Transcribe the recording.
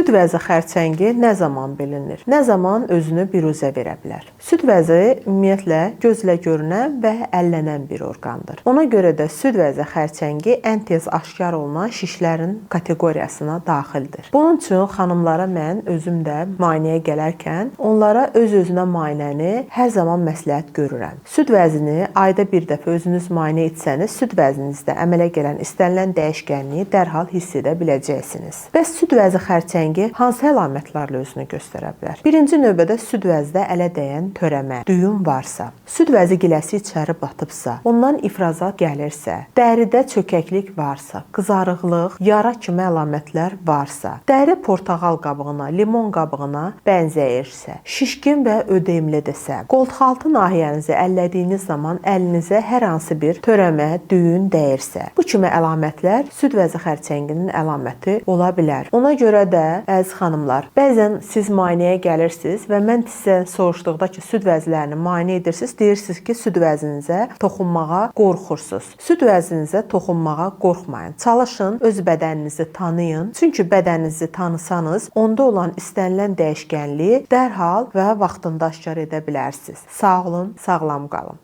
Süd vəzi xərçəngi nə zaman bilinir? Nə zaman özünü biruzə verə bilər? Süd vəzi ümumiyyətlə gözlə görünən və əllənən bir orqandır. Ona görə də süd vəzi xərçəngi ən tez aşkar olunan şişlərin kateqoriyasına daxildir. Bunun üçün xanımlara mən özüm də müayinəyə gələrkən onlara öz-özünə müayinəni hər zaman məsləhət görürəm. Süd vəzini ayda bir dəfə özünüz müayinə etsəniz, süd vəzininizdə əmələ gələn istənilən dəyişkənliyi dərhal hiss edə biləcəksiniz. Bəs süd vəzi xərçəngi hansı əlamətlərlə özünü göstərə bilər? Birinci növbədə süd vəzdə ələ dəyən törəmə, düyün varsa, süd vəzi giləsi içəri batıbsa, ondan ifrazat gəlirsə, dəridə çökəklik varsa, qızarıqlıq, yara kimi əlamətlər varsa, dəri portağal qabığına, limon qabığına bənzəyirsə, şişkin və ödemlidirsə, qoltuqaltı nahiyənizi əllədiyiniz zaman əlinizə hər hansı bir törəmə, düyün dəyirsə, bu kimi əlamətlər süd vəzi xərçənginin əlaməti ola bilər. Ona görə də, əziz xanımlar, bəzən siz müayinəyə gəlirsiniz və mən sizə soruşduqda ki, süd vəzlərini müayinə edirsiniz, deyirsiniz ki, süd vəzinizə toxunmağa qorxursunuz. Süd vəzinizə toxunmağa qorxmayın. Çalışın, öz bədəninizi tanıyın. Çünki bədəninizi tanısanız, onda olan istənilən dəyişkənliyi dərhal və vaxtında aşkar edə bilərsiniz. Sağ olun, sağlam qalın.